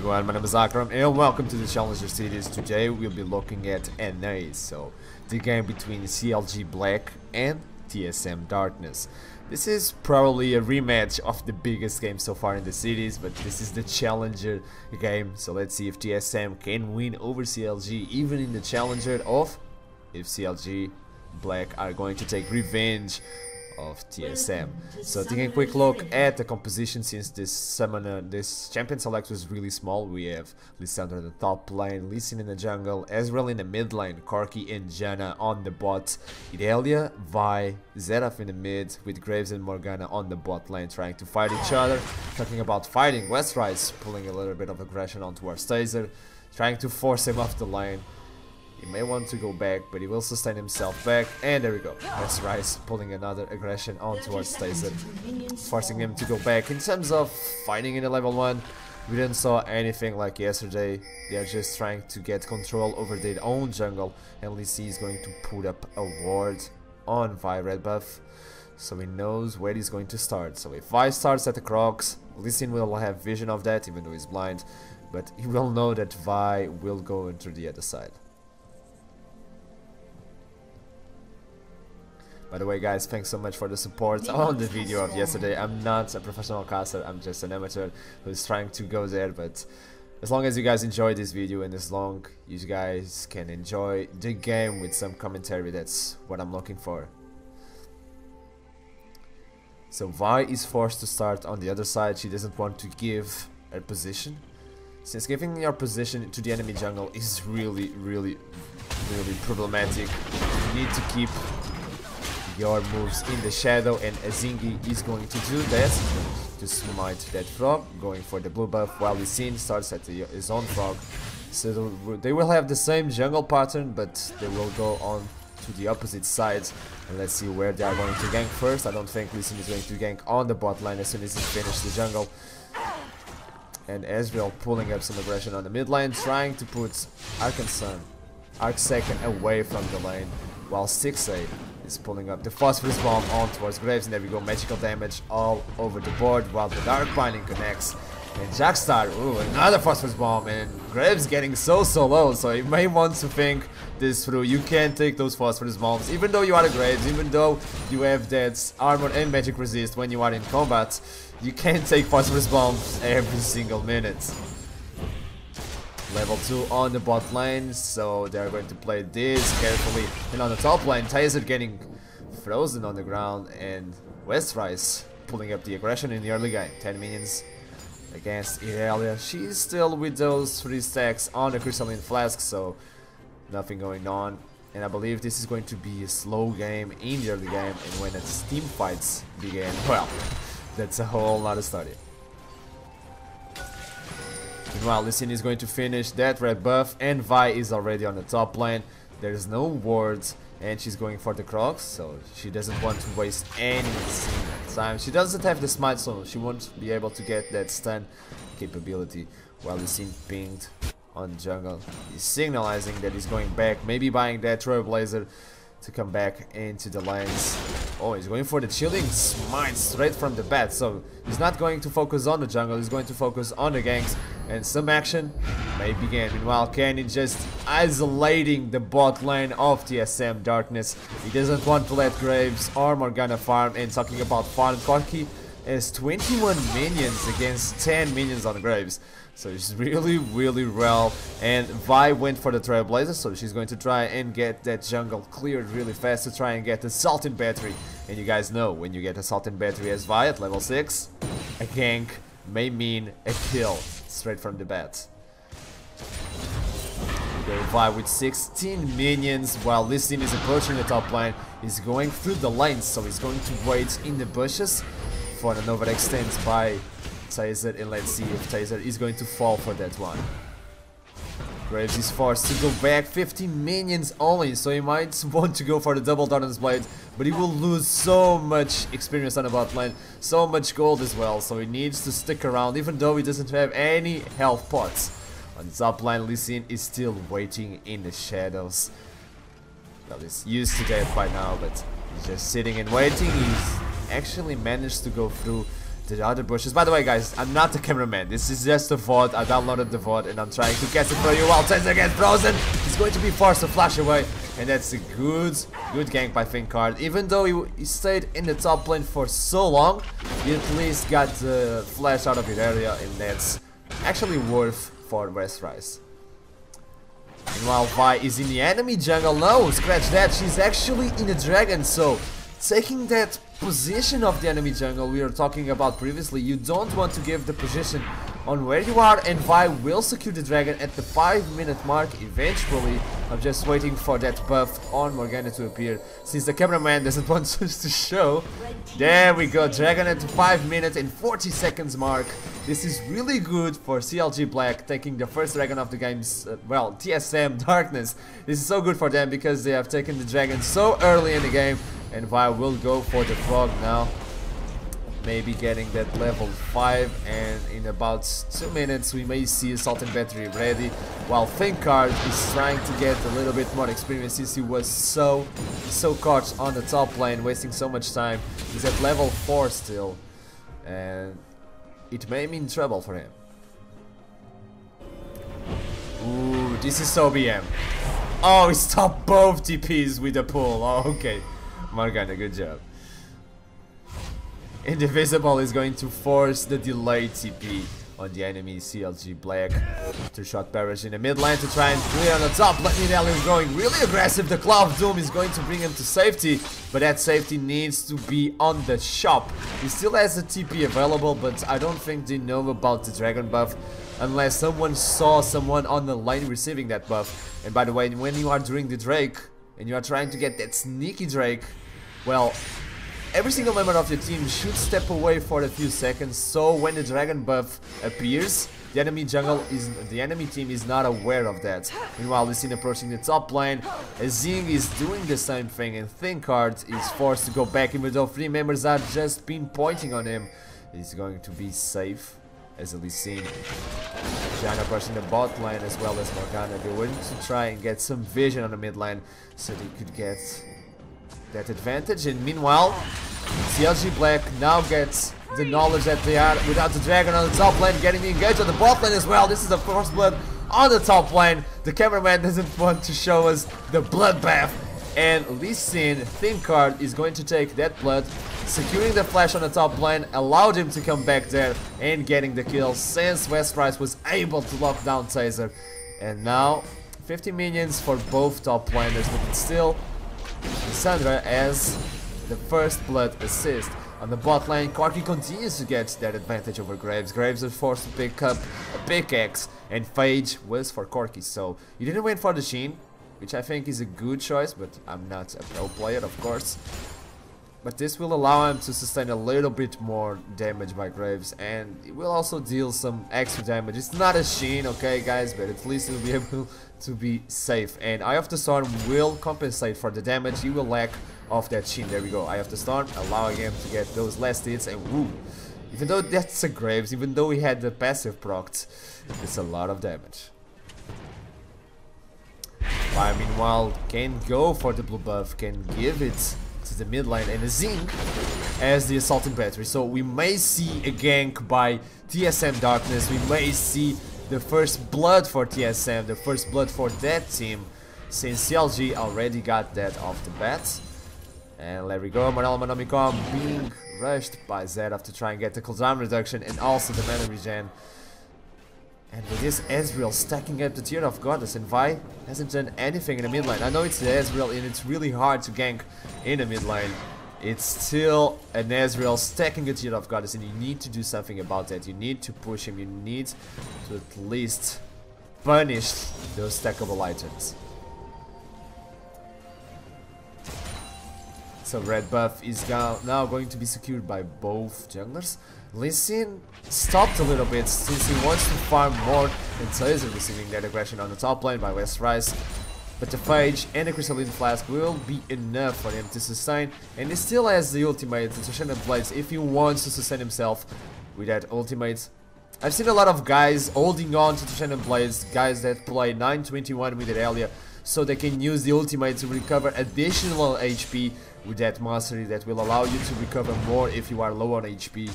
everyone, my name is Archarom and welcome to the Challenger series. Today we'll be looking at NACS, so the game between CLG Black and TSM Darkness. This is probably a rematch of the biggest game so far in the series, but this is the Challenger game, so let's see if TSM can win over CLG even in the Challenger, or if CLG Black are going to take revenge of TSM. So taking a quick look at the composition, since this champion select was really small, we have Lissandra in the top lane, Lee Sin in the jungle, Ezreal in the mid lane, Corki and Janna on the bot, Irelia, Vi, Xerath in the mid, with Graves and Morgana on the bot lane trying to fight each other. Talking about fighting, Westrise pulling a little bit of aggression onto our Taser, trying to force him off the lane. He may want to go back, but he will sustain himself back, and there we go. Westrise pulling another aggression onto our Taser, forcing him to go back. In terms of fighting in the level 1, we didn't saw anything like yesterday. They are just trying to get control over their own jungle, and Lee Sin is going to put up a ward on Vi red buff, so he knows where he's going to start. So if Vi starts at the Crocs, Lee Sin will have vision of that, even though he's blind, but he will know that Vi will go into the other side. By the way guys, thanks so much for the support on the video of yesterday. I'm not a professional caster, I'm just an amateur who's trying to go there, but as long as you guys enjoy this video and as long you guys can enjoy the game with some commentary, that's what I'm looking for. So Vi is forced to start on the other side. She doesn't want to give her position, since giving your position to the enemy jungle is really problematic. You need to keep your moves in the shadow, and Azingi is going to do that to smite that frog, going for the blue buff, while Lee Sin starts at his own frog. So they will have the same jungle pattern, but they will go on to the opposite sides, and let's see where they are going to gank first. I don't think Lee Sin is going to gank on the bot lane as soon as he finishes the jungle. And Ezreal pulling up some aggression on the mid lane, trying to put Arcsecond away from the lane, while 6A is pulling up the Phosphorus Bomb on towards Graves, and there we go, magical damage all over the board, while the Dark Binding connects. And Jackstar, ooh, another Phosphorus Bomb, and Graves getting so low, so you may want to think this through. You can take those Phosphorus Bombs, even though you are the Graves, even though you have that armor and magic resist when you are in combat, you can't take Phosphorus Bombs every single minute. Level 2 on the bot lane, so they're going to play this carefully. And on the top lane, Taser getting frozen on the ground, and Westrise pulling up the aggression in the early game. 10 minions against Irelia. She's still with those 3 stacks on the Crystalline Flask, so nothing going on. And I believe this is going to be a slow game in the early game, and when the team fights begin, well, that's a whole lot of study. Meanwhile, Lee Sin is going to finish that red buff, and Vi is already on the top lane. There's no wards, and she's going for the Crocs, so she doesn't want to waste any time. She doesn't have the smite, so she won't be able to get that stun capability. While Lee Sin pinged on jungle, he's signalizing that he's going back, maybe buying that Trailblazer to come back into the lanes. Oh, he's going for the chilling smite straight from the bat, so he's not going to focus on the jungle, he's going to focus on the ganks, and some action may begin. Meanwhile, Canyon just isolating the bot lane of TSM Darkness. He doesn't want to let Graves or Morgana farm, and talking about farm, Corki has 21 minions against 10 minions on Graves. So it's really well, and Vi went for the Trailblazer, so she's going to try and get that jungle cleared really fast to try and get the Sultan Battery. And you guys know, when you get a Sultan Battery as Vi at level 6, a gank may mean a kill straight from the bat. Okay, Vi with 16 minions, while Lee Sin is approaching the top lane. He's going through the lanes, so he's going to wait in the bushes for an overextend by Taser, and let's see if Taser is going to fall for that one. Graves is forced to go back, 15 minions only, so he might want to go for the double Darkness Blade, but he will lose so much experience on the bot lane, so much gold as well, so he needs to stick around even though he doesn't have any health pots. On the top lane, Lee Sin is still waiting in the shadows. Well, he's used to that by now, but he's just sitting and waiting. He's actually managed to go through the other bushes. By the way, guys, I'm not the cameraman. This is just a VOD. I downloaded the VOD and I'm trying to catch it for you while Taser gets frozen. He's going to be forced to flash away. And that's a good gank by Thinkard. Even though he stayed in the top lane for so long, he at least got the flash out of his area, and that's actually worth for Westrise. Meanwhile, Vi is in the enemy jungle. No, scratch that. She's actually in the dragon, so taking that position of the enemy jungle we were talking about previously, you don't want to give the position on where you are, and Vi will secure the dragon at the 5-minute mark eventually. I'm just waiting for that buff on Morgana to appear, since the cameraman doesn't want us to show. There we go, dragon at the 5 minutes and 40 seconds mark. This is really good for CLG Black, taking the first dragon of the game's, well, TSM Darkness. This is so good for them because they have taken the dragon so early in the game, and Vi will go for the frog now. Maybe getting that level 5, and in about 2 minutes we may see Assault and Battery ready, while Thinkard is trying to get a little bit more experience since he was so caught on the top lane, wasting so much time. He's at level 4 still, and it may mean trouble for him. Ooh, this is so BM. Oh, he stopped both TPs with the pull. Oh, okay. Morgana, good job. Indivisible is going to force the delayed TP on the enemy CLG Black. 2-shot barrage in the mid lane to try and clear on the top. Nidalee is going really aggressive. The Claw of Doom is going to bring him to safety, but that safety needs to be on the shop. He still has a TP available, but I don't think they know about the dragon buff unless someone saw someone on the lane receiving that buff. And by the way, when you are doing the Drake and you are trying to get that sneaky Drake, well, every single member of your team should step away for a few seconds, so when the dragon buff appears, the enemy team is not aware of that. Meanwhile, Lee Sin approaching the top lane, Zing is doing the same thing, and Thinkard is forced to go back, even though 3 members are just pinpointing on him. He's going to be safe as a Lee Sin. Janna approaching the bot lane as well as Morgana. They were to try and get some vision on the mid lane so they could get that advantage, and meanwhile CLG Black now gets the knowledge that they are without the dragon on the top lane, getting engaged on the bot lane as well. This is the first blood on the top lane. The cameraman doesn't want to show us the bloodbath, and Lee Sin, Thinkard is going to take that blood, securing the flash on the top lane, allowed him to come back there and getting the kill since Westrise was able to lock down Taser. And now 50 minions for both top laners, but still Sandra has the first blood assist. On the bot lane, Corki continues to get that advantage over Graves. Graves is forced to pick up a pickaxe, and Phage was for Corki, so you didn't win for the Sheen, which I think is a good choice, but I'm not a pro player, of course. But this will allow him to sustain a little bit more damage by Graves, and it will also deal some extra damage. It's not a Sheen, okay guys, but at least he'll be able to be safe. And Eye of the Storm will compensate for the damage he will lack of that Sheen. There we go, Eye of the Storm, allowing him to get those last hits, and woo! Even though that's a Graves, even though he had the passive procced, it's a lot of damage. Meanwhile, can go for the blue buff, can give it to the mid lane, and a Zing as the Assault and Battery. So we may see a gank by TSM Darkness, we may see the first blood for TSM, the first blood for that team, since CLG already got that off the bat. And there we go, Morel Monomicom being rushed by Zerath to try and get the cooldown reduction and also the mana regen. And with this Ezreal stacking up the Tear of Goddess, and Vi hasn't done anything in the mid lane. I know it's the Ezreal and it's really hard to gank in the mid lane. It's still an Ezreal stacking a Tear of Goddess, and you need to do something about that. You need to push him, you need to at least punish those stackable items. So red buff is now going to be secured by both junglers. Lee Sin stopped a little bit since he wants to farm more, and Taser receiving that aggression on the top lane by Westrise. But the Phage and the Crystalline Flask will be enough for him to sustain, and he still has the ultimate, the Transcendent Blades, if he wants to sustain himself with that ultimate. I've seen a lot of guys holding on to Transcendent Blades, guys that play 921 with Irelia, so they can use the ultimate to recover additional HP with that mastery that will allow you to recover more if you are low on HP.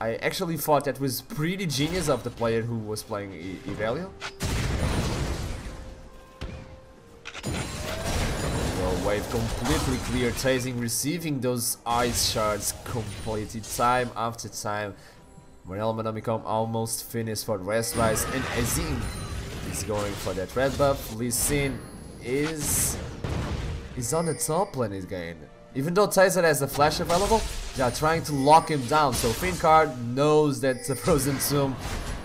I actually thought that was pretty genius of the player who was playing Irelia. Wave completely clear, chasing, receiving those ice shards completely time after time. Morel Monomicom almost finished for Westrise, and Azim is going for that red buff. Lee Sin is on the top lane again. Even though Taser has a flash available, they are trying to lock him down. So Fincard knows that the Frozen Tomb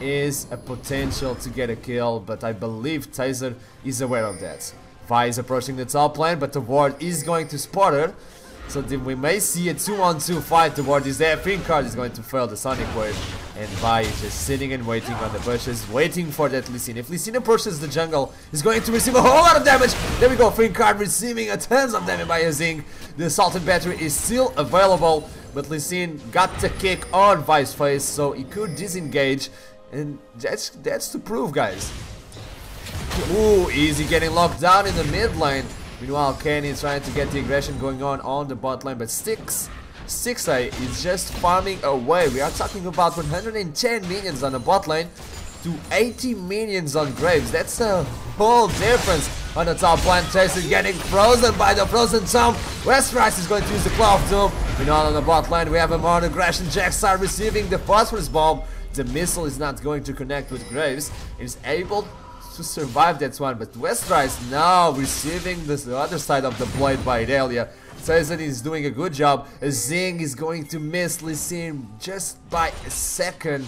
is a potential to get a kill, but I believe Taser is aware of that. Vi is approaching the top lane, but the ward is going to spot her. So then we may see a 2-on-2 fight. The ward is there. Fincard is going to fail the Sonic Wave. And Vi is just sitting and waiting on the bushes, waiting for that Lee Sin. If Lee Sin approaches the jungle, he's going to receive a whole lot of damage. There we go. Fincard receiving a tons of damage by Azing. The Assaulted Battery is still available, but Lee Sin got the kick on Vi's face, so he could disengage. And that's to prove, guys. Ooh, easy getting locked down in the mid lane. Meanwhile, Kenny is trying to get the aggression going on the bot lane, but Stixxay is just farming away. We are talking about 110 minions on the bot lane to 80 minions on Graves. That's a whole difference on the top lane. Jason getting frozen by the Frozen Tomb. Westrise is going to use the Claw of Doom. Meanwhile, on the bot lane, we have a more aggression. Jaxar receiving the Phosphorus Bomb. The missile is not going to connect with Graves. It is able to survive that one, but Westrise now receiving the other side of the blade by Irelia. Tazen is doing a good job. Zing is going to miss Lee Sin just by a second,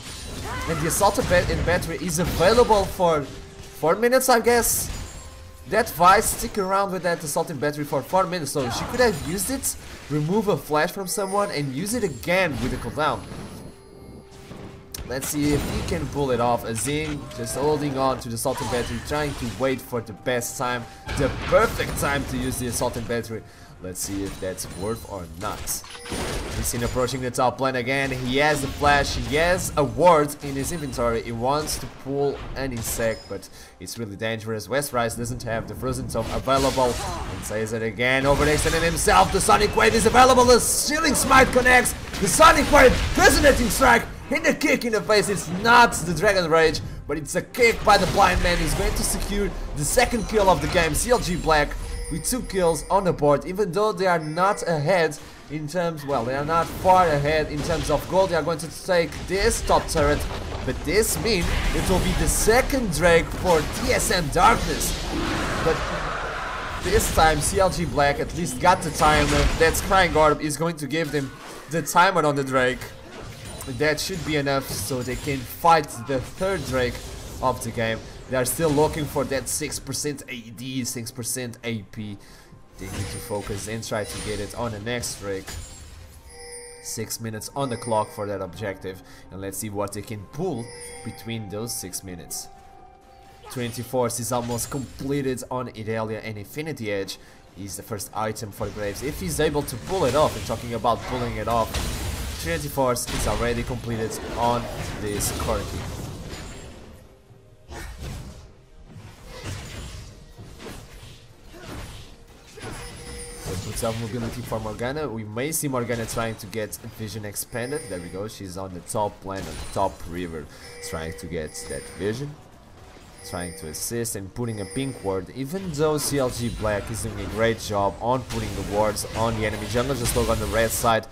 and the Assaulted Battery is available for 4 minutes, I guess. That Vi stick around with that Assaulted Battery for 4 minutes, so she could have used it, remove a flash from someone, and use it again with a cooldown. Let's see if he can pull it off. Azim just holding on to the Assaulted Battery, trying to wait for the best time, the perfect time to use the Assaulted Battery. Let's see if that's worth or not. We've seen approaching the top lane again. He has the flash, he has a ward in his inventory. He wants to pull an insect, but it's really dangerous. Westrise doesn't have the Frozen Tomb available. And says it again, overextending himself. The Sonic Wave is available. The Shielding Smite connects. The Sonic Wave resonating strike. Hit the kick in the face. It's not the Dragon Rage, but it's a kick by the Blind Man. He's going to secure the second kill of the game. CLG Black with 2 kills on the board, even though they are not ahead in terms, well, they are not far ahead in terms of gold. They are going to take this top turret, but this means it will be the second Drake for TSM Darkness. But this time CLG Black at least got the timer. That Scrying Orb is going to give them the timer on the Drake. That should be enough so they can fight the third Drake of the game. They are still looking for that 6% AD, 6% AP. They need to focus and try to get it on the next Drake. 6 minutes on the clock for that objective, and let's see what they can pull between those 6 minutes. 24 is almost completed on Irelia, and Infinity Edge is the first item for Graves. If he's able to pull it off, and talking about pulling it off, Trinity Force is already completed on this Corki. Puts out mobility for Morgana. We may see Morgana trying to get vision expanded. There we go. She's on the top lane, on the top river, trying to get that vision, trying to assist and putting a pink ward. Even though CLG Black is doing a great job on putting the wards on the enemy jungle, just look on the red side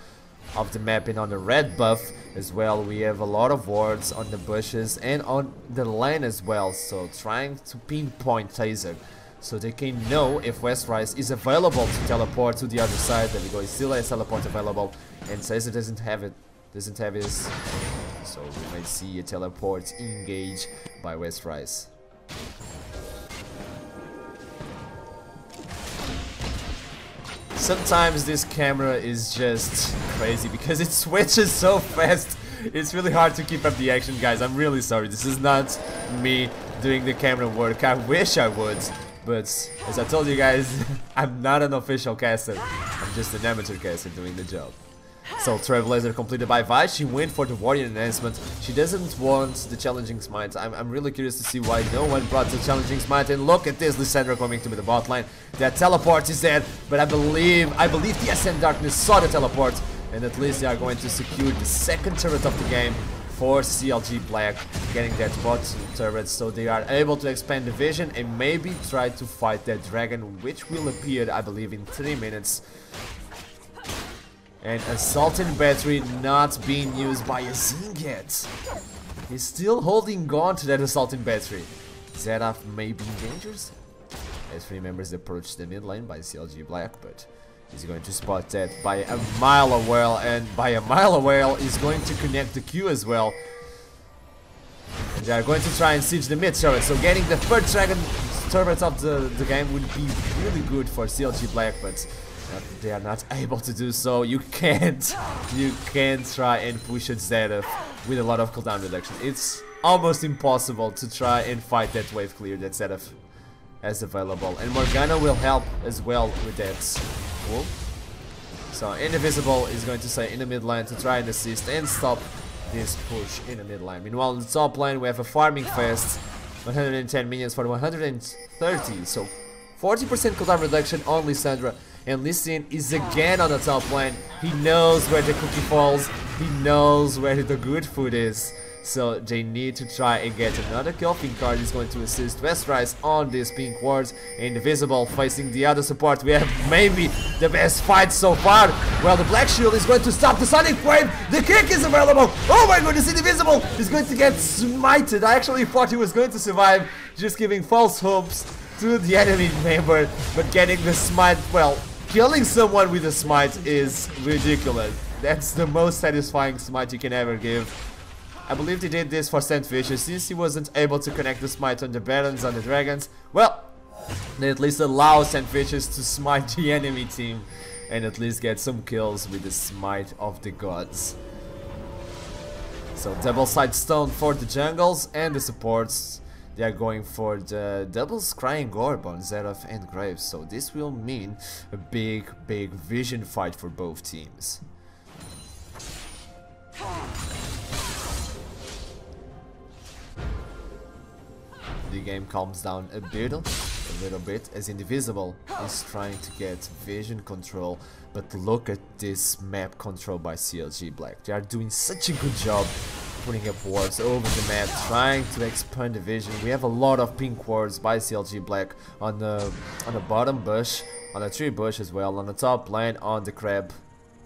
of the map and on the red buff as well. We have a lot of wards on the bushes and on the lane as well. So trying to pinpoint Taser, so they can know if Westrise is available to teleport to the other side. There we go, he still has teleport available, and Taser doesn't have it, so we may see a teleport engage by Westrise. Sometimes this camera is just crazy because it switches so fast. It's really hard to keep up the action, guys. I'm really sorry. This is not me doing the camera work. I wish I would. But as I told you guys, I'm not an official caster. I'm just an amateur caster doing the job. So Trailblazer completed by Vi. She went for the Warrior enhancement. She doesn't want the Challenging Smite. I'm really curious to see why no one brought the Challenging Smite. And look at this, Lissandra coming to the bot line. That teleport is there, but I believe TSM Darkness saw the teleport and at least they are going to secure the second turret of the game for CLG Black, getting that bot turret, so they are able to expand the vision and maybe try to fight that dragon, which will appear, I believe, in 3 minutes. And Assaulting Battery not being used by Azing yet. He's still holding on to that Assaulting Battery. Zeraf may be in danger as 3 members approach the mid lane by CLG Black, but he's going to spot that by a mile away, and by a mile away he's going to connect the Q as well. And they are going to try and siege the mid turret, so getting the third dragon turret of the game would be really good for CLG Black, but they are not able to do so. You can't try and push at Zeraf with a lot of cooldown reduction. It's almost impossible to try and fight that wave clear that Zeraf has available, and Morgana will help as well with that. Cool. So Indivisible is going to stay in the mid lane to try and assist and stop this push in the mid lane. Meanwhile, in the top lane we have a farming fest, 110 minions for 130, so 40% cooldown reduction on Lissandra. And Lee Sin is again on the top lane. He knows where the cookie falls, he knows where the good food is. So they need to try and get another kill. Pinkard is going to assist Westrise on this pink ward. Indivisible facing the other support. We have maybe the best fight so far. Well, the Black Shield is going to stop the Sonic Wave. The kick is available. Oh my goodness, Indivisible is going to get smited. I actually thought he was going to survive, just giving false hopes to the enemy member. But getting the smite, well, killing someone with a smite is ridiculous. That's the most satisfying smite you can ever give. I believe they did this for Sandfisher, since he wasn't able to connect the smite on the Barons, on the Dragons. Well, they at least allow Sandfishers to smite the enemy team and at least get some kills with the smite of the gods. So double side stone for the jungles and the supports. They are going for the double Scrying Orb on Zeraf and Graves, so this will mean a big vision fight for both teams. The game calms down a little bit, as Indivisible is trying to get vision control, but look at this map control by CLG Black. They are doing such a good job putting up wards over the map, trying to expand the vision. We have a lot of pink wards by CLG Black on the bottom bush, on the tree bush as well, on the top lane, on the crab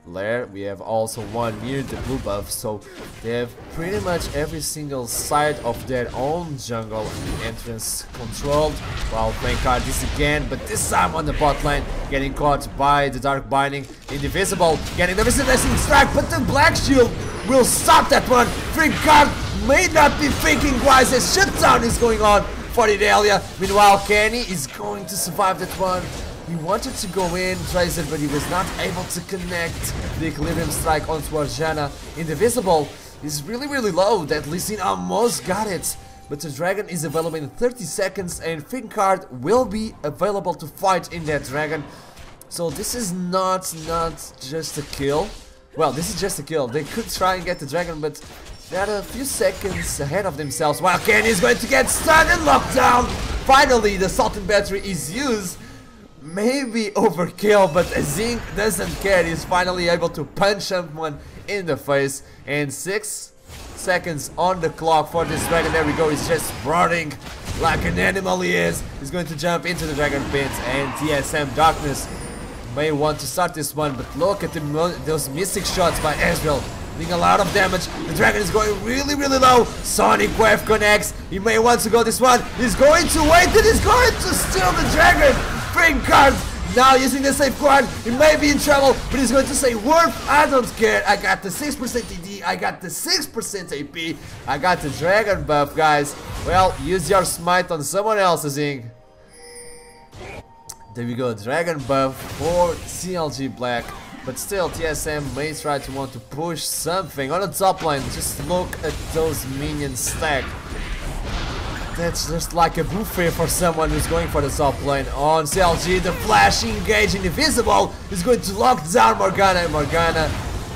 lair. We have also one near the blue buff, so they have pretty much every single side of their own jungle entrance controlled. While Pinkard is again, but this time on the bot lane, getting caught by the Dark Binding. Indivisible getting the resisting strike, but the Black Shield will stop that one. Pinkard may not be thinking wise as shutdown is going on for Irelia. Meanwhile, Kenny is going to survive that one. He wanted to go in, Tracer, but he was not able to connect the Equilibrium Strike onto Arjana. Indivisible is really low. That Lee Sin almost got it. But the dragon is available in 30 seconds and Pinkard will be available to fight in that dragon. So this is not just a kill. Well, this is just a kill. They could try and get the dragon, but they are a few seconds ahead of themselves. While Kenny is going to get stunned and locked down. Finally, the Sultan Battery is used. Maybe overkill, but Azing doesn't care. He's finally able to punch someone in the face. And 6 seconds on the clock for this dragon. There we go. He's just roaring like an animal he is. He's going to jump into the dragon pit, and TSM Darkness may want to start this one, but look at those mystic shots by Ezreal, doing a lot of damage. The dragon is going really low. Sonic Wave connects. He may want to go this one. He's going to wait and he's going to steal the dragon. Pinkard now using the safeguard. He may be in trouble, but he's going to say, Worth, I don't care. I got the 6% ED. I got the 6% AP. I got the dragon buff, guys. Well, use your smite on someone else, Azing. There we go, dragon buff for CLG Black. But still, TSM may try to want to push something on the top lane. Just look at those minions stack. That's just like a buffet for someone who's going for the top lane. On CLG, the flash engage Indivisible is going to lock down Morgana. And Morgana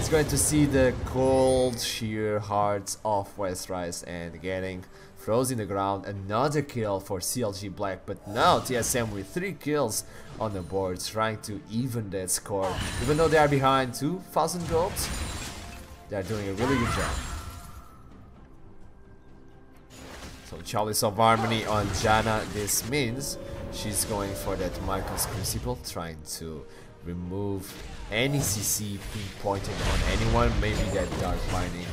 He's going to see the cold sheer hearts of Westrise and getting throws in the ground. Another kill for CLG Black, but now TSM with 3 kills on the board, trying to even that score. Even though they are behind 2,000 gold, they are doing a really good job. So Chalice of Harmony on Janna. This means she's going for that Michael's Crucible, trying to remove any CC pinpointing on anyone, maybe that Dark Binding.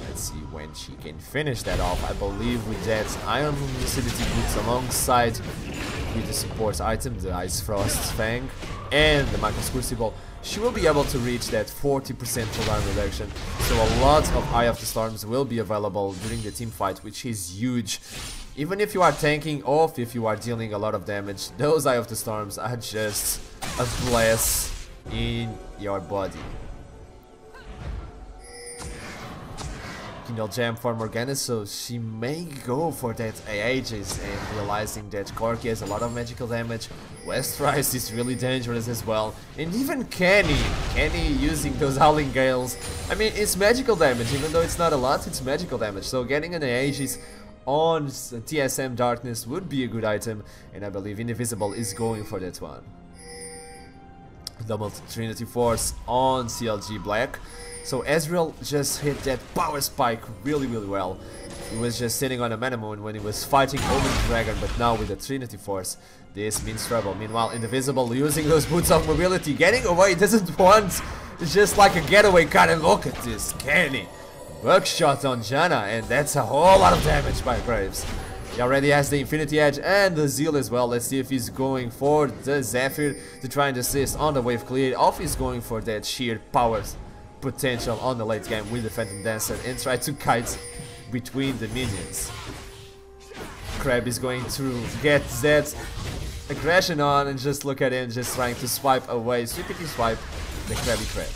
Let's see when she can finish that off. I believe with that Iron Lucidity Boots alongside with the support item, the Ice Frost Fang and the Michael's Crucible, she will be able to reach that 40% cooldown reduction. So a lot of Eye of the Storms will be available during the team fight, which is huge. Even if you are tanking or if you are dealing a lot of damage, those Eye of the Storms are just a blast in your body. Kindle Gem for Morgana, so she may go for that Aegis, and realizing that Corki has a lot of magical damage. Westrise is really dangerous as well, and even Kenny using those Howling Gales. I mean, it's magical damage, even though it's not a lot, it's magical damage, so getting an Aegis on TSM Darkness would be a good item, and I believe Indivisible is going for that one. Double Trinity Force on CLG Black. So Ezreal just hit that power spike really well. He was just sitting on a mana moon when he was fighting over the dragon, but now with the Trinity Force, this means trouble. Meanwhile, Indivisible using those boots of mobility, getting away, doesn't want, it's just like a getaway card, and look at this, Kenny. Buckshot on Janna, and that's a whole lot of damage by Graves. He already has the Infinity Edge and the Zeal as well. Let's see if he's going for the Zephyr to try and assist on the wave clear, or if he's going for that sheer power potential on the late game with the Phantom Dancer and try to kite between the minions. Crab is going to get that aggression on, and just look at him just trying to swipe away, sweeping swipe the Krabby Crab.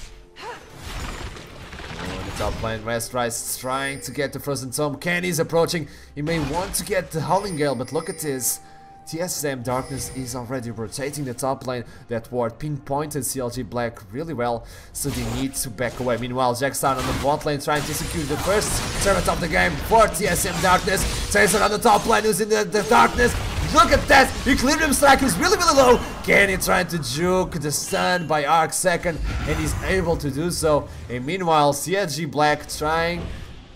On the top lane, Westrise is trying to get the Frozen Tome. Kenny's approaching, he may want to get the Howling Gale, but look at this. TSM Darkness is already rotating the top lane. That ward pinpointed CLG Black really well, so they need to back away. Meanwhile, Jackson on the bot lane trying to secure the first turret of the game for TSM Darkness. Tracer on the top lane using the darkness. Look at that! Equilibrium Strike is really low. Kenny trying to juke the stun by Arc second, and he's able to do so. And meanwhile, CLG Black trying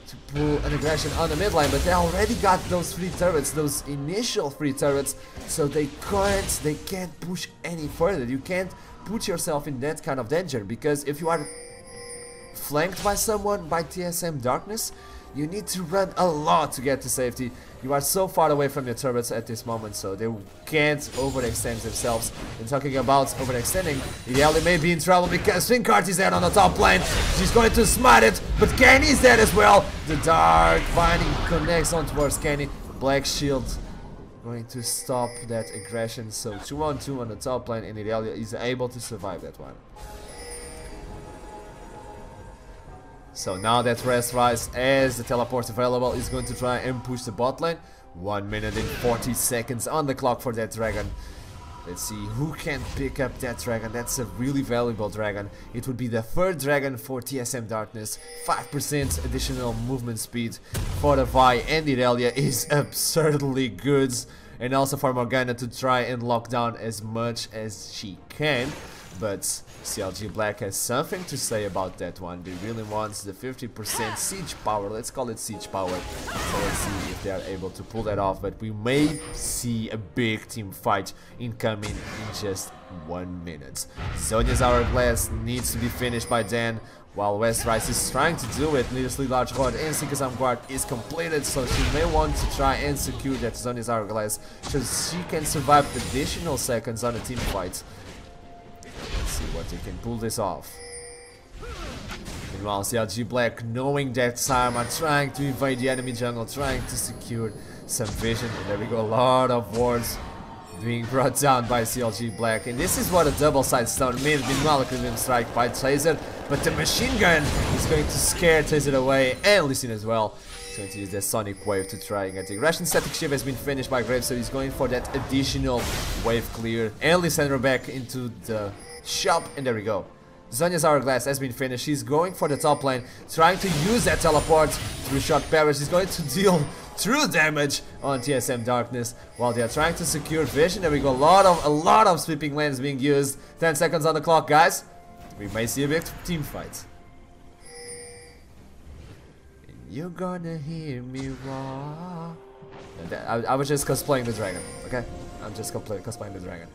to pull an aggression on the mid lane, but they already got those 3 turrets, those initial 3 turrets, so they can't push any further. You can't put yourself in that kind of danger, because if you are flanked by someone, by TSM Darkness, you need to run a lot to get to safety. You are so far away from your turrets at this moment, so they can't overextend themselves. And talking about overextending, Ideali may be in trouble because Finkart is there on the top lane. She's going to smite it, but Kenny is there as well. The Dark Binding connects on towards Kenny. Black Shield going to stop that aggression, so 2-on-2 on the top lane, and Ideali is able to survive that one. So now that Westrise as the teleport available is going to try and push the bot lane. 1 minute and 40 seconds on the clock for that dragon. Let's see who can pick up that dragon. That's a really valuable dragon. It would be the 3rd dragon for TSM Darkness. 5% additional movement speed for the Vi, and Irelia is absurdly good. And also for Morgana to try and lock down as much as she can. But CLG Black has something to say about that one. They really want the 50% siege power. Let's call it siege power. So let's see if they are able to pull that off. But we may see a big team fight incoming in just 1 minute. Zhonya's Hourglass needs to be finished by Dan, while Westrise is trying to do it. Needlessly Large Rod and Seeker's Guard is completed, so she may want to try and secure that Zhonya's Hourglass so she can survive additional seconds on the team fight. Let's see what they can pull this off. Meanwhile, CLG Black, knowing that time, are trying to invade the enemy jungle, trying to secure some vision. And there we go, a lot of wards being brought down by CLG Black. And this is what a double side stone means. Meanwhile, a Equilibrium Strike by Tracer, but the machine gun is going to scare Tracer away, and Lee Sin as well. He's going to use the Sonic Wave to try and get the aggression. Static Shiv has been finished by Graves, so he's going for that additional wave clear. And Lissandra back into the shop, and there we go. Zhonya's hourglass has been finished. She's going for the top lane, trying to use that teleport through short parry. She's going to deal true damage on TSM Darkness while they are trying to secure vision. There we go. A lot of sweeping lanes being used. 10 seconds on the clock, guys. We may see a big team fight. You're gonna hear me roar. I was just cosplaying the dragon, okay? I'm just cosplaying the dragon.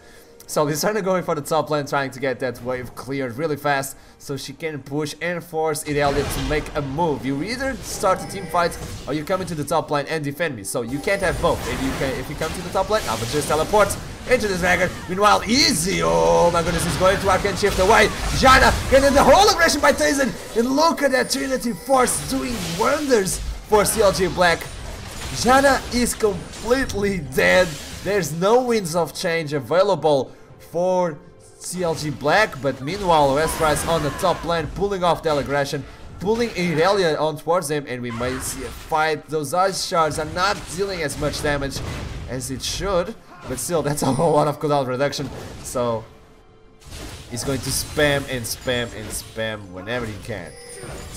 So Lissandra going for the top lane, trying to get that wave cleared really fast so she can push and force Irelia to make a move. You either start a team fight or you come into the top lane and defend me. So you can't have both. If you come to the top lane, I will just teleport into the dragon. Meanwhile, Easy, oh my goodness, he's going to Arcane Shift away. Janna getting the whole aggression by TSM. And look at that Trinity Force doing wonders for CLG Black. Janna is completely dead. There's no winds of change available for CLG Black, but meanwhile Westrise on the top lane pulling off the aggression, pulling Irelia on towards him, and we may see a fight. Those ice shards are not dealing as much damage as it should, but still that's a whole lot of cooldown reduction, so he's going to spam and spam and spam whenever he can.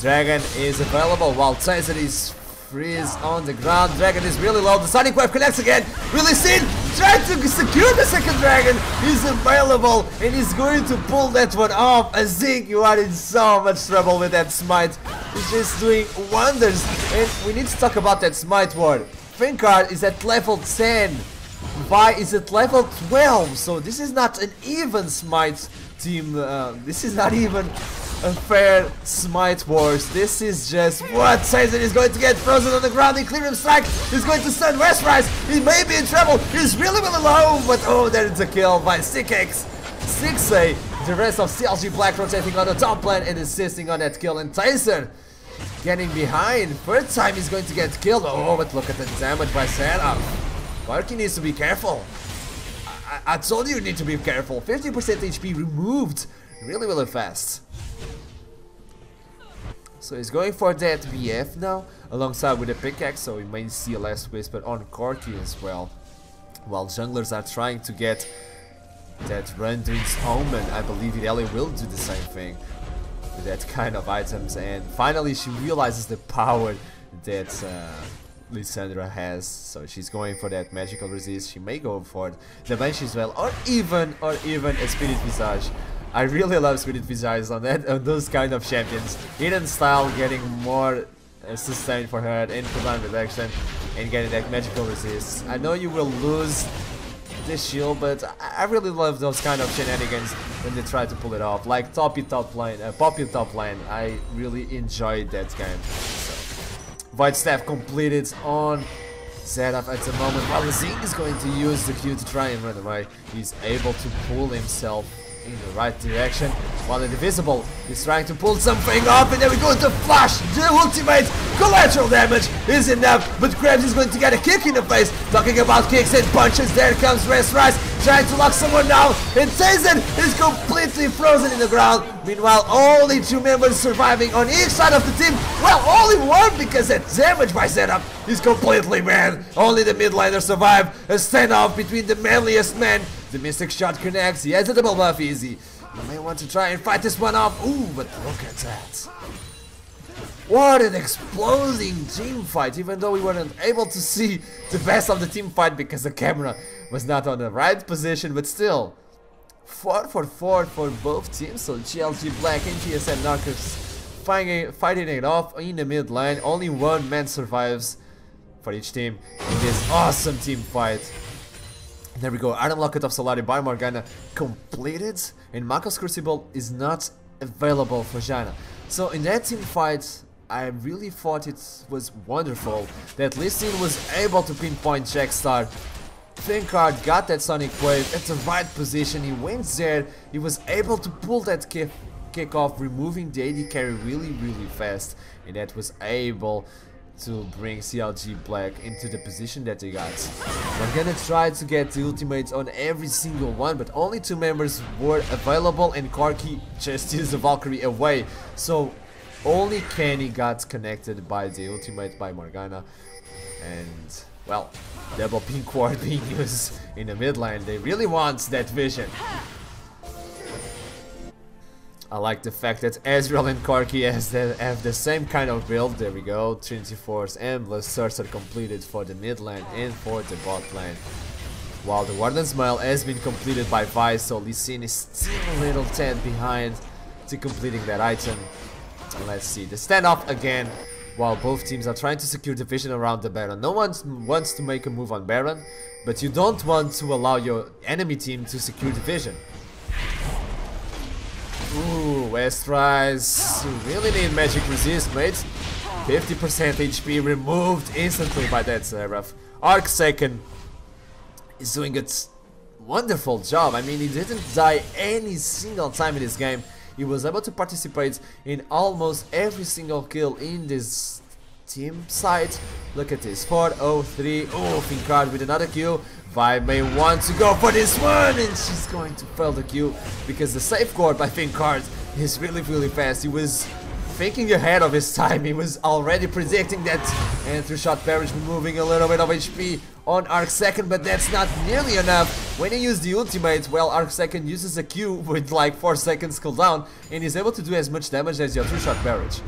Dragon is available while Taser is freeze on the ground. Dragon is really low. The Sonic Wave connects again. Really seen. Trying to secure the second dragon. He's available and he's going to pull that one off. Azink, you are in so much trouble with that smite. He's just doing wonders. And we need to talk about that smite ward. Finkard is at level 10. Vi is at level 12. So this is not an even smite team. This is not even a fair smite wars. This is just what Taser is going to get frozen on the ground. He clear him strike. He's going to stun Westrise. He may be in trouble. He's really low, but oh, there is a kill by 6x. 6A. The rest of CLG Black rotating on the top lane and insisting on that kill. And Taser getting behind. First time he's going to get killed. Oh, but look at the damage by Setup. Karki needs to be careful. I told you need to be careful. 50% HP removed really fast. So he's going for that VF now, alongside with a pickaxe, so we may see a last whisper on Corki as well. While junglers are trying to get that Rendering's Omen, I believe Irelia will do the same thing with that kind of items. And finally she realizes the power that Lissandra has, so she's going for that magical resist. She may go for the Banshee as well, or even a Spirit Visage. I really love Spirit Visage on those kind of champions. Hidden style getting more sustain for her and cooldown reduction and getting that magical resist. I know you will lose this shield, but I really love those kind of shenanigans when they try to pull it off. Like Poppy top lane, I really enjoyed that game. So, Void Staff completed on Zeraf at the moment, while Zing is going to use the Q to try and run away. He's able to pull himself in the right direction, while Indivisible is trying to pull something off, and then we go to flash. The ultimate collateral damage is enough, but Krabs is going to get a kick in the face. Talking about kicks and punches, there comes Westrise trying to lock someone down, and Tazen is completely frozen in the ground. Meanwhile, only 2 members surviving on each side of the team. Well, only 1, because that damage by Setup is completely bad. Only the mid laner survive. A standoff between the manliest men. The Mystic Shot connects. He has a double buff. Easy. You may want to try and fight this one off. Ooh, but look at that. What an exploding team fight, even though we weren't able to see the best of the team fight because the camera was not on the right position, but still 4 for 4 for both teams. So CLG Black and TSM Narcos fighting it off in the mid lane. Only 1 man survives for each team in this awesome team fight. There we go. Iron Locket of Solari by Morgana completed, and Mako's Crucible is not available for Janna. So in that team fight, I really thought it was wonderful that Lee Sin was able to pinpoint Jackstar. Finkard got that Sonic Wave at the right position. He went there. He was able to pull that kick off, removing the AD carry really fast, and that was able to bring CLG Black into the position that they got. I'm gonna try to get the ultimates on every single one, but only 2 members were available, and Corki just used the Valkyrie away. So only Kenny got connected by the ultimate by Morgana, and well, double pink ward being used in the mid lane. They really want that vision. I like the fact that Ezreal and Corki have the same kind of build. There we go. Trinity Force and Berserker completed for the mid lane and for the bot lane. While the Warden's Mail has been completed by Vice, so Lee Sin is still a little tad behind to completing that item. Let's see the standoff again. While both teams are trying to secure the vision around the Baron. No one wants to make a move on Baron, but you don't want to allow your enemy team to secure the vision. Ooh, Westrise, you really need magic resist, mate. 50% HP removed instantly by that Seraph. Archarom is doing a wonderful job. I mean, he didn't die any single time in this game. He was able to participate in almost every single kill in this team side. Look at this, 4-0-3. Oh, Finkard with another kill. Vi may want to go for this one, and she's going to fail the kill because the safeguard by Finkard is really fast. He was thinking ahead of his time. He was already predicting that, and through shot barrage removing a little bit of HP on Archarom, but that's not nearly enough. When you use the ultimate, well, Archarom uses a Q with like 4 seconds cooldown and is able to do as much damage as your 2-shot barrage.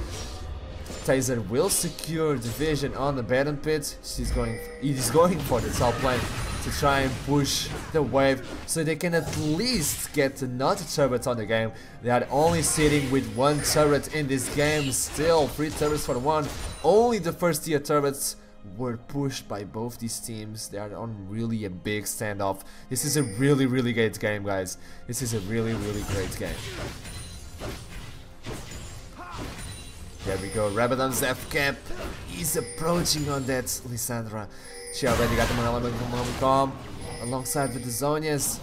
Taser will secure the vision on the Baron pit. He is going for the top lane to try and push the wave so they can at least get another turret on the game. They are only sitting with 1 turret in this game, still 3 turrets for 1. Only the first tier turrets were pushed by both these teams. They are on really a big standoff. This is a really great game, guys. This is a really great game. There we go, Rabadon's F-cap is approaching on that Lissandra. She already got the momentum alongside with the Zonias.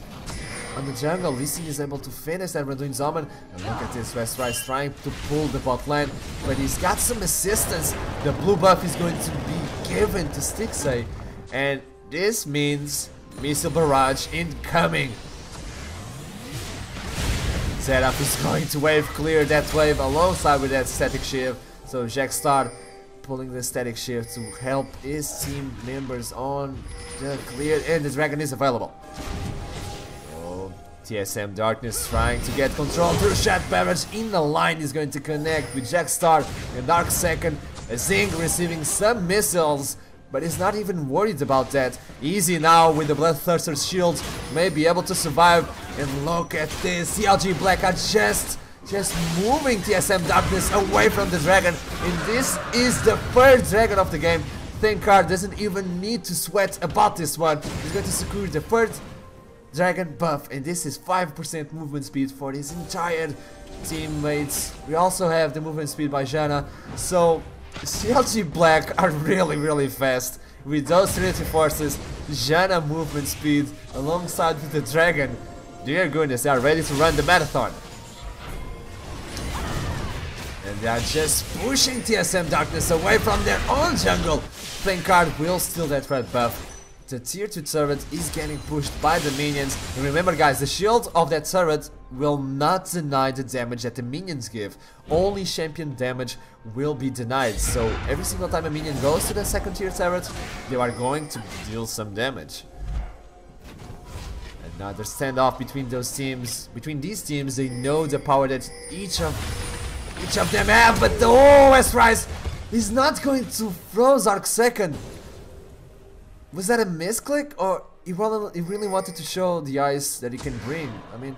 On the jungle, Lee Sin is able to finish that Randuin Zombie. And look at this, Westrise trying to pull the bot lane, but he's got some assistance. The blue buff is going to be given to Stixxay, and this means Missile Barrage incoming. Setup is going to wave clear that wave alongside with that static shield. So Jackstar pulling the static shield to help his team members on the clear, and the dragon is available. Oh, TSM Darkness trying to get control through shot barrage in the line is going to connect with Jackstar and Archarom. Zing receiving some missiles, but he's not even worried about that. Easy now with the Bloodthirster's shield, may be able to survive. And look at this, CLG Black are just moving TSM Darkness away from the dragon. And this is the third dragon of the game. Finkard doesn't even need to sweat about this one. He's going to secure the third dragon buff, and this is 5% movement speed for his entire teammates. We also have the movement speed by Janna. So CLG Black are really fast. With those Trinity Forces, Janna movement speed alongside with the dragon. Dear goodness, they are ready to run the marathon. And they are just pushing TSM Darkness away from their own jungle. Finkard will steal that red buff. The tier 2 turret is getting pushed by the minions. And remember, guys, the shield of that turret will not deny the damage that the minions give. Only champion damage will be denied. So every single time a minion goes to the second tier turret, they are going to deal some damage. Another standoff between those teams. Between these teams, they know the power that each of them have. But oh, Westrise is not going to froze Archarom. Was that a misclick, or he really wanted to show the ice that he can bring? I mean,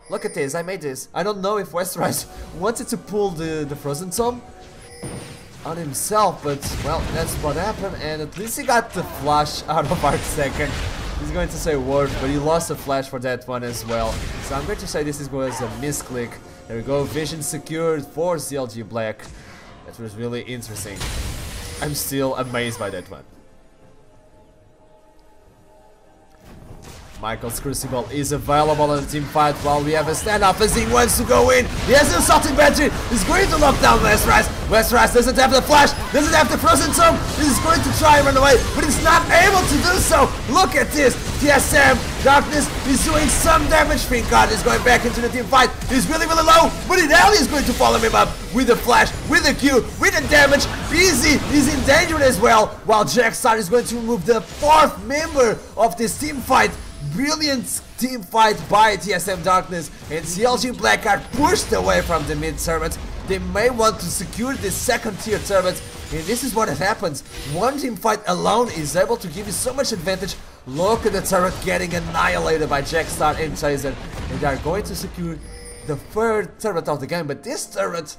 look at this, I made this. I don't know if Westrise wanted to pull the Frozen Tome on himself, but well, that's what happened, and at least he got the flash out of Archarom. He's going to say word, but he lost a flash for that one as well. So I'm going to say this was a misclick. There we go, vision secured for CLG Black. That was really interesting. I'm still amazed by that one. Michael's Crucible is available on the team fight while we have a standoff as he wants to go in. He has an assaulting battery. He's going to lock down Westrise. Westrise doesn't have the flash, doesn't have the frozen tome. He's going to try and run away, but he's not able to do so. Look at this. TSM Darkness is doing some damage. Finkard is going back into the team fight. He's really low, but Ellie is going to follow him up with the flash, with the Q, with the damage. Easy is in danger as well, while Jackstar is going to remove the 4th member of this team fight. Brilliant team fight by TSM Darkness, and CLG Black are pushed away from the mid turret. They may want to secure this second tier turret, and this is what happens. One team fight alone is able to give you so much advantage. Look at the turret getting annihilated by Jackstar and Chaser, and they are going to secure the third turret of the game, but this turret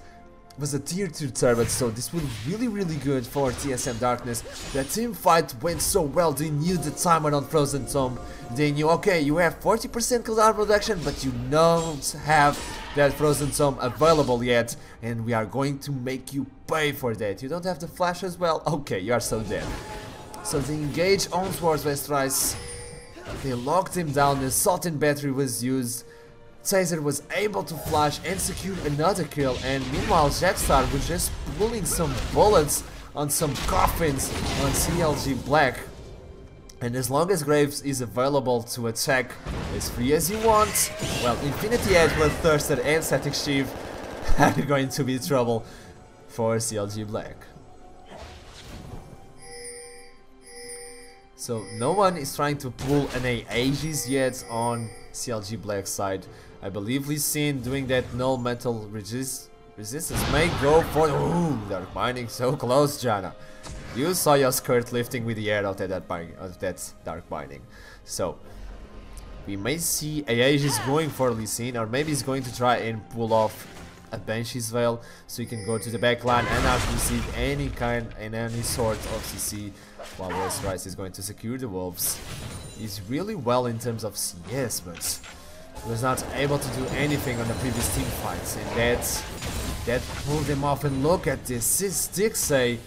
was a tier 2 turret, so this was really good for TSM Darkness. The team fight went so well. They knew the timer on Frozen Tomb. They knew, okay, you have 40% cooldown reduction, but you don't have that Frozen Tomb available yet, and we are going to make you pay for that. You don't have the flash as well? Okay, you are so dead. So they engage on towards Westrise. They locked him down. The Sultan battery was used. Chaser was able to flash and secure another kill, and meanwhile Jackstar was just pulling some bullets on some coffins on CLG Black. And as long as Graves is available to attack as free as you want, well, Infinity Edge, Bloodthirster and Static Sheath are going to be trouble for CLG Black. So no one is trying to pull an Aegis yet on CLG Black side. I believe Lee Sin doing that null metal resistance may go for... Ooh, Dark Binding so close, Janna. You saw your skirt lifting with the air out of that Dark Binding. So we may see Aegis going for Lee Sin, or maybe he's going to try and pull off a Banshee's Veil, so you can go to the back line and not receive any kind and any sort of CC, while Westrise is going to secure the Wolves. He's really well in terms of CS, but was not able to do anything on the previous team fights, and that pulled him off. And look at this, Stixay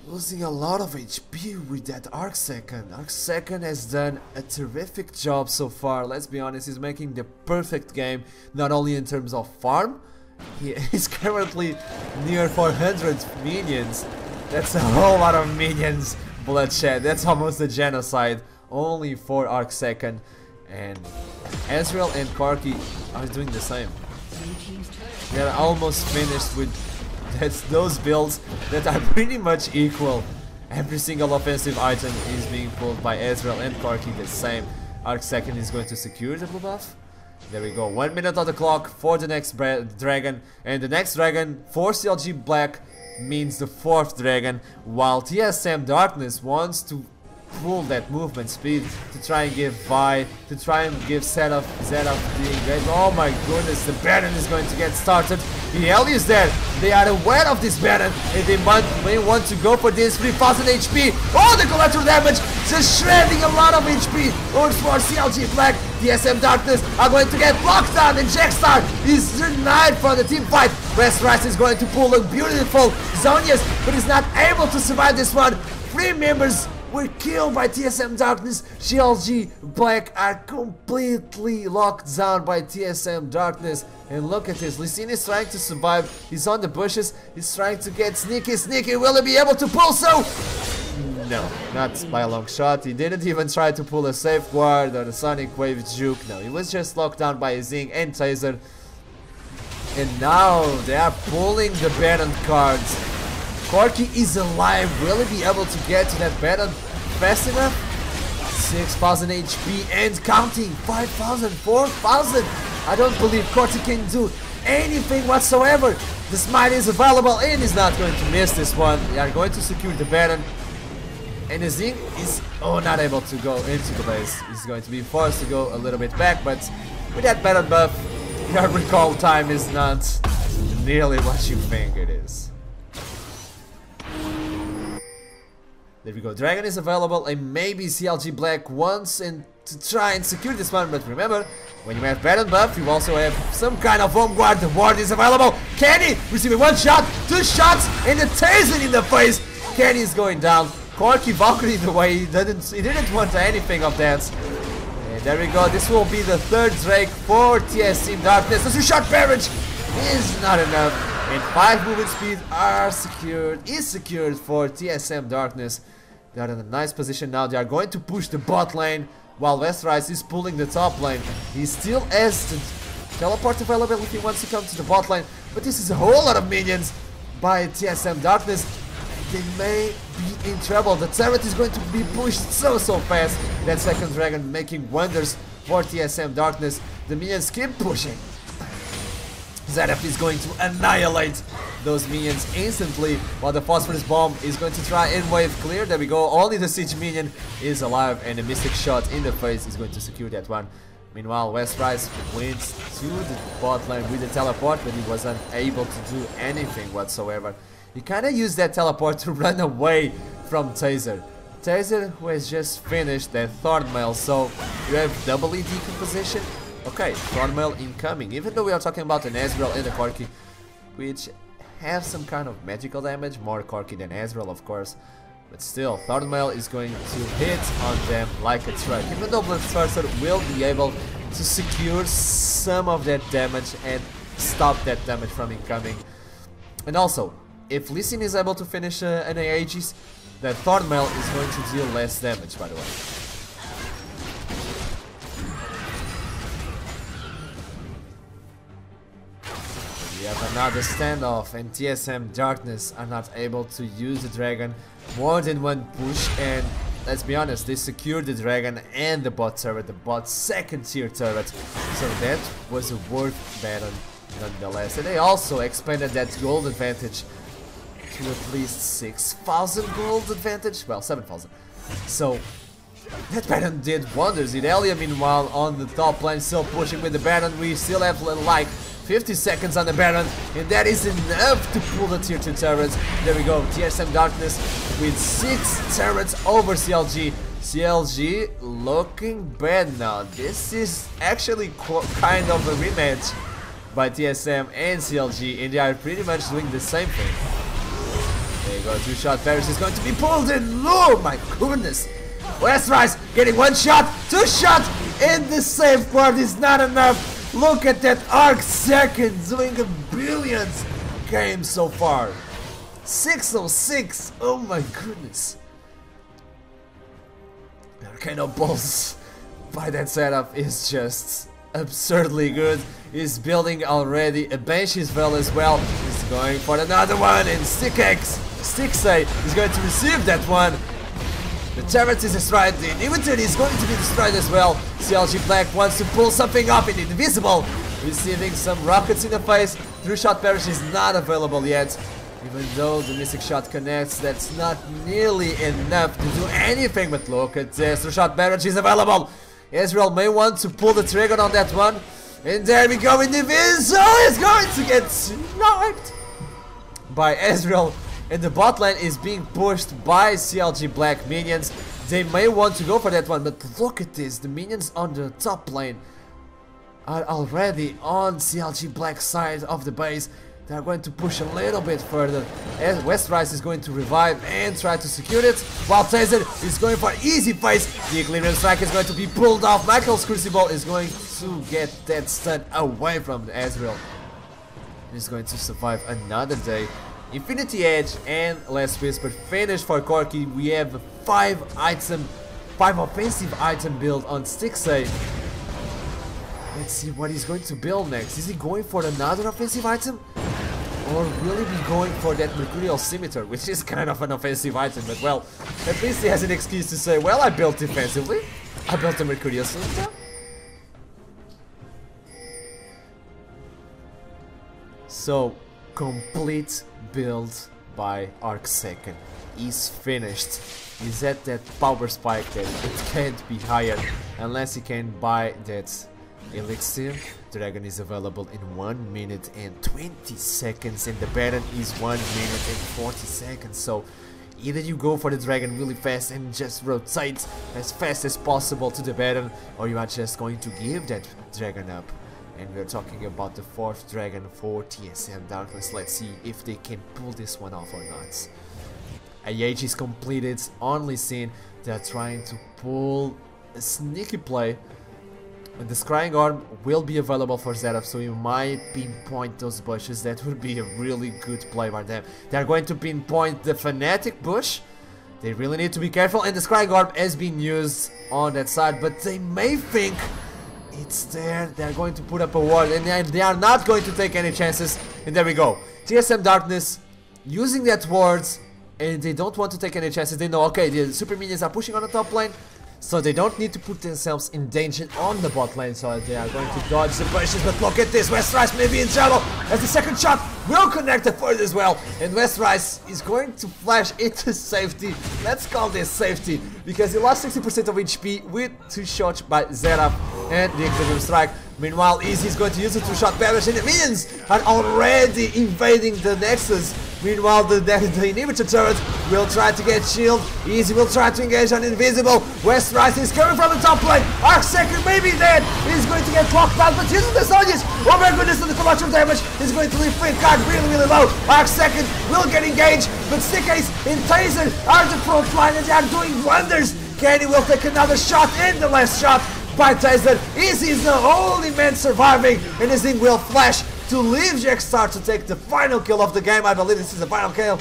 losing a lot of HP with that Arc Second. Arc Second has done a terrific job so far. Let's be honest, he's making the perfect game, not only in terms of farm. He is currently near 400 minions. That's a whole lot of minions bloodshed. That's almost a genocide only for Arc Second. And Ezreal and Corki are doing the same. They're almost finished with those builds that are pretty much equal. Every single offensive item is being pulled by Ezreal and Corki the same. Arc Second is going to secure the blue buff. There we go, 1 minute on the clock for the next dragon. And the next dragon for CLG Black means the 4th dragon, while TSM Darkness wants to pull that movement speed to try and give Zeta the engage. Oh my goodness, the Baron is going to get started. The Ellie is there. They are aware of this Baron, and they may want to go for this 3000 HP. Oh, the collateral damage, just shredding a lot of HP. Looks for CLG Black. TSM Darkness are going to get locked down, and Jackstar is denied for the team fight. Westrise is going to pull a beautiful Zonias, but is not able to survive this one. 3 members were killed by TSM Darkness. CLG Black are completely locked down by TSM Darkness. And look at this, Lee Sin is trying to survive. He's on the bushes, he's trying to get sneaky. Will he be able to pull so? No, not by a long shot. He didn't even try to pull a safeguard or a Sonic Wave juke. No, he was just locked down by Zing and Taser. And now they are pulling the Baron cards. Corki is alive. Will he be able to get to that Baron fast enough? 6000 HP and counting. 5000, 4000. I don't believe Corki can do anything whatsoever. The smite is available and is not going to miss this one. They are going to secure the Baron. And the Zing is not able to go into the base. He's going to be forced to go a little bit back, but with that Baron buff, your recall time is not nearly what you think it is. There we go, Dragon is available, and maybe CLG Black wants to try and secure this one, but remember, when you have Baron buff, you also have some kind of home guard. The ward is available. Kenny receiving 1 shot, 2 shots, and a taser in the face. Kenny is going down. Corki Valkyrie the way he didn't want anything of that. And there we go, this will be the 3rd Drake for TSM Darkness. The 2-shot barrage is not enough. And 5 movement speed is secured for TSM Darkness. They are in a nice position now. They are going to push the bot lane while Westrise is pulling the top lane. He still has the teleport available if he wants to come to the bot lane, but this is a whole lot of minions by TSM Darkness. they may be in trouble. The turret is going to be pushed so fast. That second dragon making wonders for TSM Darkness. The minions keep pushing. ZF is going to annihilate those minions instantly, while the phosphorus bomb is going to try and wave clear. There we go. Only the siege minion is alive, and a mystic shot in the face is going to secure that one. Meanwhile, Westrise went to the bot lane with the teleport, but he was unable to do anything whatsoever. He kinda used that teleport to run away from Taser. Taser, who has just finished that Thornmail, so you have double ED decomposition. Okay, Thornmail incoming, even though we are talking about an Ezreal and a Corki, which have some kind of magical damage, more Corki than Ezreal of course, but still, Thornmail is going to hit on them like a truck, even though Bloodthirster will be able to secure some of that damage and stop that damage from incoming. And also, if Lee Sin is able to finish an Aegis, then Thornmail is going to deal less damage, by the way. We have another standoff, and TSM Darkness are not able to use the dragon more than one push, and let's be honest, they secured the dragon and the bot turret, the bot second tier turret, so that was a worth battle nonetheless. And they also expanded that gold advantage to at least 6,000 gold advantage, well 7,000. So that Baron did wonders. Irelia meanwhile on the top lane still pushing with the Baron. We still have like 50 seconds on the Baron, and that is enough to pull the tier 2 turrets. There we go, TSM Darkness with 6 turrets over CLG. CLG looking bad now. This is actually kind of a rematch by TSM and CLG, and they are pretty much doing the same thing. There you go, 2-shot Paris is going to be pulled in. Oh my goodness! Westrise getting 1 shot, 2 shots, and the save quad is not enough. Look at that Arc second doing a brilliant game so far. 606, oh my goodness. Arcano Pulse by that setup is just absurdly good. He's building already a Banshee's Veil as well. He's going for another one, and Stixay is going to receive that one. The turret is destroyed, the inhibitor is going to be destroyed as well. CLG Black wants to pull something up in Invisible, receiving some rockets in the face. 3-shot Perish is not available yet. Even though the Mystic Shot connects, that's not nearly enough to do anything, but look at this. 3-shot Barrage is available. Ezreal may want to pull the trigger on that one. And there we go, Invisible is going to get sniped by Ezreal. And the bot lane is being pushed by CLG Black minions. They may want to go for that one, but look at this. The minions on the top lane are already on CLG Black side of the base. They are going to push a little bit further. And Westrise is going to revive and try to secure it, while Taser is going for easy face. The Eclipse Strike is going to be pulled off. Michael's Crucible is going to get that stun away from Ezreal. He's going to survive another day. Infinity Edge and Last Whisper finish for Corki. We have a 5 offensive item build on Stixay. Let's see what he's going to build next. Is he going for another offensive item? Or will he be going for that Mercurial Scimitar, which is kind of an offensive item, but well, at least he has an excuse to say, well, I built defensively. I built a Mercurial Scimitar. So, complete build by Arc second. He's finished. He's at that power spike that it can't be higher unless he can buy that elixir. Dragon is available in 1 minute and 20 seconds, and the Baron is 1 minute and 40 seconds. So either you go for the dragon really fast and just rotate as fast as possible to the Baron, or you are just going to give that dragon up. And we're talking about the 4th dragon for TSM Darkness. Let's see if they can pull this one off or not. AH is completed on Lee Sin. They're trying to pull a sneaky play. And the Scrying Orb will be available for Zeraf, so you might pinpoint those bushes. That would be a really good play by them. They're going to pinpoint the Fnatic bush. They really need to be careful, and the Scrying Orb has been used on that side, but they may think it's there. They're going to put up a ward, and they are not going to take any chances. And there we go. TSM Darkness using that wards and they don't want to take any chances. They know, okay, the super minions are pushing on the top lane, so they don't need to put themselves in danger on the bot lane, so they are going to dodge the pushes. But look at this, Westrise may be in trouble as the second shot will connect the third as well, and Westrise is going to flash into safety. Let's call this safety, because he lost 60% of HP with 2 shots by Zeraf and the Equilibrium Strike. Meanwhile, Easy is going to use the 2-shot barrage, and the minions are already invading the Nexus. Meanwhile, the inhibitor turret will try to get shield. Easy will try to engage on Invisible. Westrise is coming from the top lane. Arc second may be dead. He's going to get clocked out, but using the Sonics. Oh my goodness, the collateral damage is going to leave Flint Card really low. Arc second will get engaged, but Stickace and Taser are the front line, and they are doing wonders. Kenny will take another shot, and the last shot by Taser. Easy is the only man surviving, and his thing will flash to leave Jackstar to take the final kill of the game. I believe this is the final kill.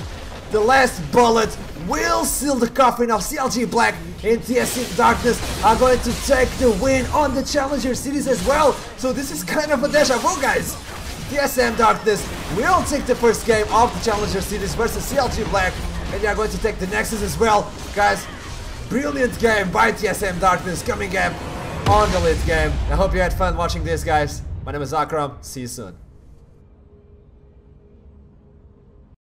The last bullet will seal the coffin of CLG Black, and TSM Darkness are going to take the win on the Challenger Series as well. So this is kind of a deja vu, guys. TSM Darkness will take the first game of the Challenger Series versus CLG Black, and they are going to take the Nexus as well. Guys, brilliant game by TSM Darkness coming up on the late game. I hope you had fun watching this, guys. My name is Archarom. See you soon.